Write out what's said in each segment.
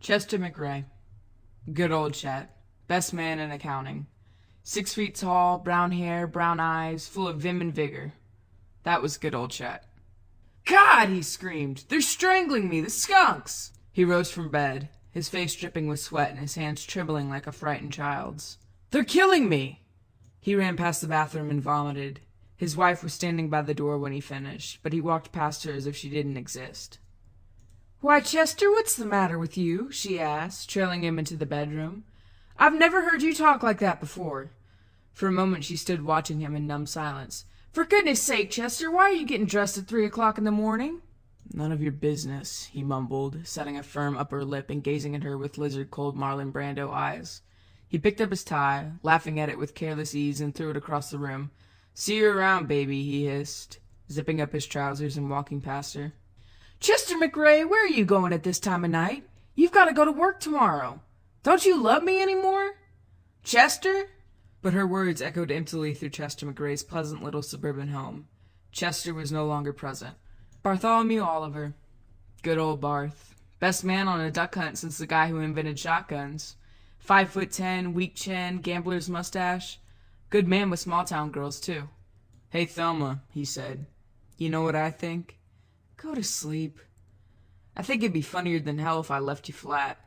Chester McRae. Good old Chet. Best man in accounting. 6 feet tall, brown hair, brown eyes, full of vim and vigor. That was good old Chet. "God!" he screamed. "They're strangling me, the skunks!" He rose from bed, his face dripping with sweat and his hands trembling like a frightened child's. "They're killing me!" He ran past the bathroom and vomited. His wife was standing by the door when he finished, but he walked past her as if she didn't exist. "Why, Chester, what's the matter with you?" she asked, trailing him into the bedroom. "I've never heard you talk like that before." For a moment she stood watching him in numb silence. "For goodness sake, Chester, why are you getting dressed at 3 o'clock in the morning?" "None of your business," he mumbled, setting a firm upper lip and gazing at her with lizard-cold Marlon Brando eyes. He picked up his tie, laughing at it with careless ease, and threw it across the room. "See you around, baby," he hissed, zipping up his trousers and walking past her. "Chester McRae, where are you going at this time of night? You've got to go to work tomorrow. Don't you love me any more? Chester?" But her words echoed emptily through Chester McRae's pleasant little suburban home. Chester was no longer present. Bartholomew Oliver. Good old Barth. Best man on a duck hunt since the guy who invented shotguns. 5'10", weak chin, gambler's mustache. Good man with small-town girls, too. "Hey, Thelma," he said. "You know what I think? Go to sleep. I think it'd be funnier than hell if I left you flat."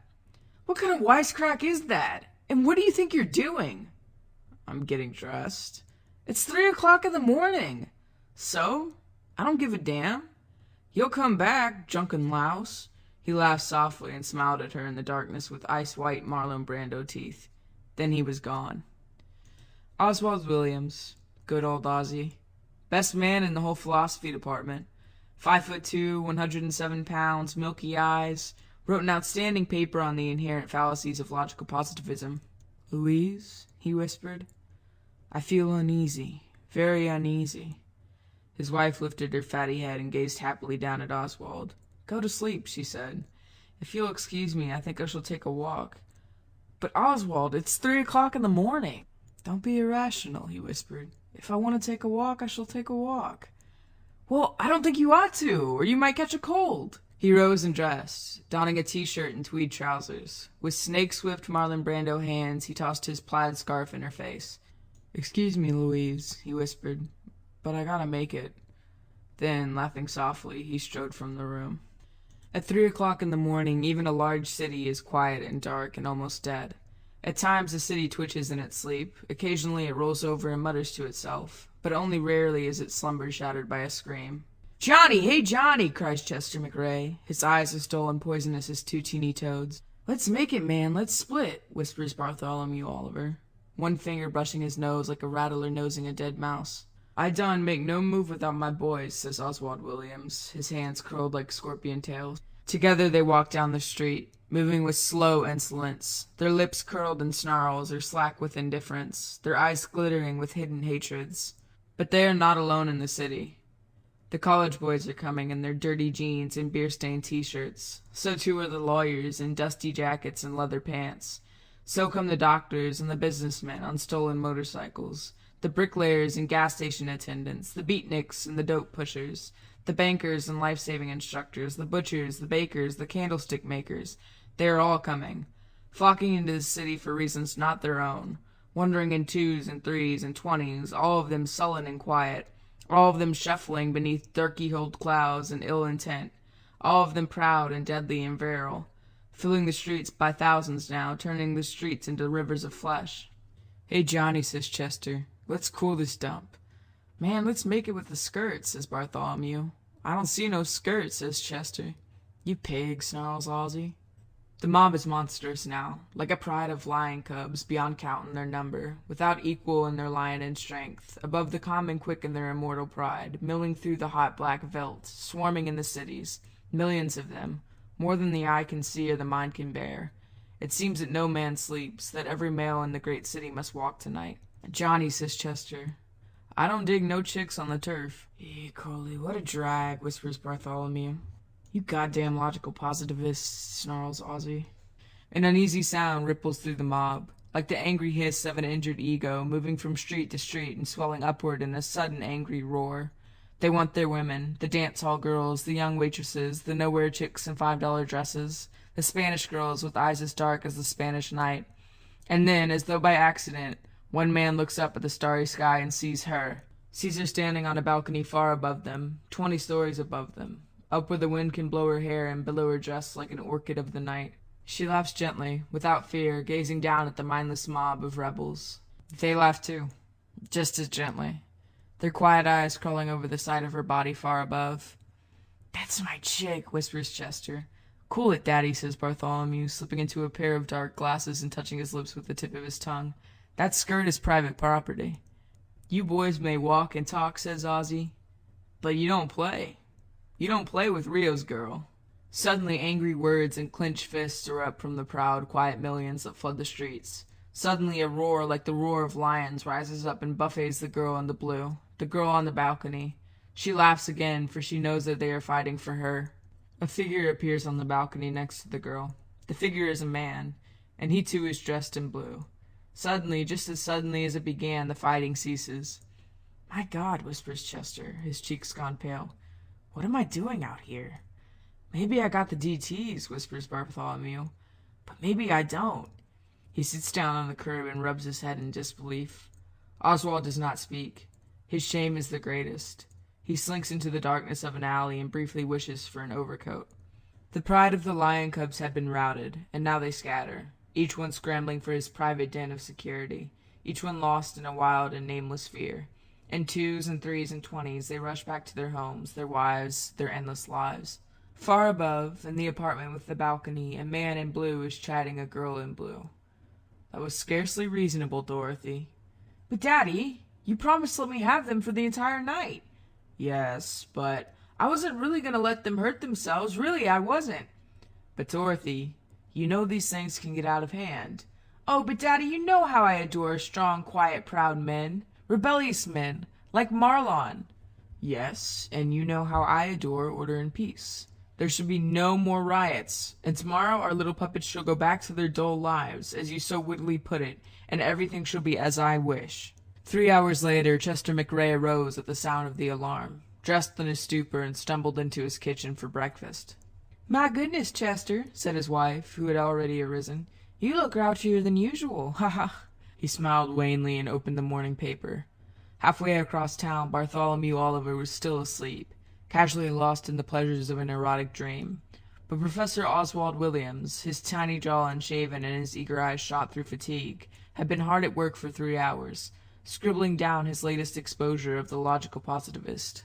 "What kind of wisecrack is that? And what do you think you're doing?" "I'm getting dressed." "It's 3 o'clock in the morning." "So? I don't give a damn. You'll come back, drunken louse." He laughed softly and smiled at her in the darkness with ice-white Marlon Brando teeth. Then he was gone. Oswald Williams. Good old Ozzy. Best man in the whole philosophy department. 5'2", 107 pounds, milky eyes. Wrote an outstanding paper on the inherent fallacies of logical positivism. "Louise," he whispered, "I feel uneasy, very uneasy." His wife lifted her fatty head and gazed happily down at Oswald. "Go to sleep," she said. "If you'll excuse me, I think I shall take a walk." "But Oswald, it's 3 o'clock in the morning." "Don't be irrational," he whispered. "If I want to take a walk, I shall take a walk." "Well, I don't think you ought to, or you might catch a cold." He rose and dressed, donning a t-shirt and tweed trousers. With snake-swift Marlon Brando hands, he tossed his plaid scarf in her face. "Excuse me, Louise," he whispered, "but I gotta make it." Then, laughing softly, he strode from the room. At 3 o'clock in the morning, even a large city is quiet and dark and almost dead. At times the city twitches in its sleep. Occasionally it rolls over and mutters to itself, but only rarely is its slumber shattered by a scream. "Johnny! Hey, Johnny!" cries Chester McRae. His eyes are dull and poisonous as 2 teeny toads. "Let's make it, man, let's split," whispers Bartholomew Oliver, one finger brushing his nose like a rattler nosing a dead mouse. "I done make no move without my boys," says Oswald Williams, his hands curled like scorpion tails. Together they walk down the street, moving with slow insolence, their lips curled in snarls or slack with indifference, their eyes glittering with hidden hatreds. But they are not alone in the city. The college boys are coming in their dirty jeans and beer-stained t-shirts. So too are the lawyers in dusty jackets and leather pants. So come the doctors and the businessmen on stolen motorcycles, the bricklayers and gas station attendants, the beatniks and the dope pushers, the bankers and life-saving instructors, the butchers, the bakers, the candlestick makers. They are all coming, flocking into the city for reasons not their own, wandering in 2s and 3s and 20s, all of them sullen and quiet, all of them shuffling beneath darky-hulled clouds and ill intent, all of them proud and deadly and virile, filling the streets by thousands now, turning the streets into rivers of flesh. "Hey, Johnny," says Chester, "let's cool this dump." "Man, let's make it with the skirts," says Bartholomew. "I don't see no skirts," says Chester. "You pig," snarls Ozzy. The mob is monstrous now, like a pride of lion cubs, beyond count in their number, without equal in their lion in strength, above the common quick in their immortal pride, milling through the hot black veldt, swarming in the cities, millions of them, more than the eye can see or the mind can bear. It seems that no man sleeps, that every male in the great city must walk tonight. "Johnny," says Chester, "I don't dig no chicks on the turf." "Coley, what a drag," whispers Bartholomew. "You goddamn logical positivist," snarls Ozzy. An uneasy sound ripples through the mob, like the angry hiss of an injured ego, moving from street to street and swelling upward in a sudden angry roar. They want their women, the dance-hall girls, the young waitresses, the nowhere chicks in $5 dresses, the Spanish girls with eyes as dark as the Spanish night. And then, as though by accident, one man looks up at the starry sky and sees her standing on a balcony far above them, 20 stories above them, up where the wind can blow her hair and billow her dress like an orchid of the night. She laughs gently, without fear, gazing down at the mindless mob of rebels. They laugh too, just as gently, their quiet eyes crawling over the side of her body far above. "That's my chick," whispers Chester. "Cool it, Daddy," says Bartholomew, slipping into a pair of dark glasses and touching his lips with the tip of his tongue. "That skirt is private property." "You boys may walk and talk," says Ozzy, "but you don't play. You don't play with Rio's girl." Suddenly angry words and clenched fists erupt from the proud, quiet millions that flood the streets. Suddenly a roar like the roar of lions rises up and buffets the girl in the blue, the girl on the balcony. She laughs again, for she knows that they are fighting for her. A figure appears on the balcony next to the girl. The figure is a man, and he too is dressed in blue. Suddenly, just as suddenly as it began, the fighting ceases. "My God," whispers Chester, his cheeks gone pale. "What am I doing out here?" "Maybe I got the DTs," whispers Bartholomew. "But maybe I don't." He sits down on the curb and rubs his head in disbelief. Oswald does not speak. His shame is the greatest. He slinks into the darkness of an alley and briefly wishes for an overcoat. The pride of the lion cubs had been routed, and now they scatter, each one scrambling for his private den of security, each one lost in a wild and nameless fear. In 2s and 3s and 20s they rush back to their homes, their wives, their endless lives. Far above, in the apartment with the balcony, a man in blue is chatting a girl in blue. "That was scarcely reasonable, Dorothy." "But, Daddy, you promised to let me have them for the entire night." "Yes, but I wasn't really going to let them hurt themselves. Really, I wasn't." "But, Dorothy, you know these things can get out of hand." "Oh, but Daddy, you know how I adore strong, quiet, proud men. Rebellious men, like Marlon." "Yes, and you know how I adore order and peace. There should be no more riots, and tomorrow our little puppets shall go back to their dull lives, as you so wittily put it, and everything shall be as I wish." 3 hours later, Chester McRae arose at the sound of the alarm, dressed in his stupor, and stumbled into his kitchen for breakfast. "My goodness, Chester," said his wife, who had already arisen, "you look grouchier than usual. Ha ha." He smiled wanly and opened the morning paper. Halfway across town, Bartholomew Oliver was still asleep, casually lost in the pleasures of an erotic dream. But Professor Oswald Williams, his tiny jaw unshaven and his eager eyes shot through fatigue, had been hard at work for 3 hours, scribbling down his latest exposure of the logical positivist.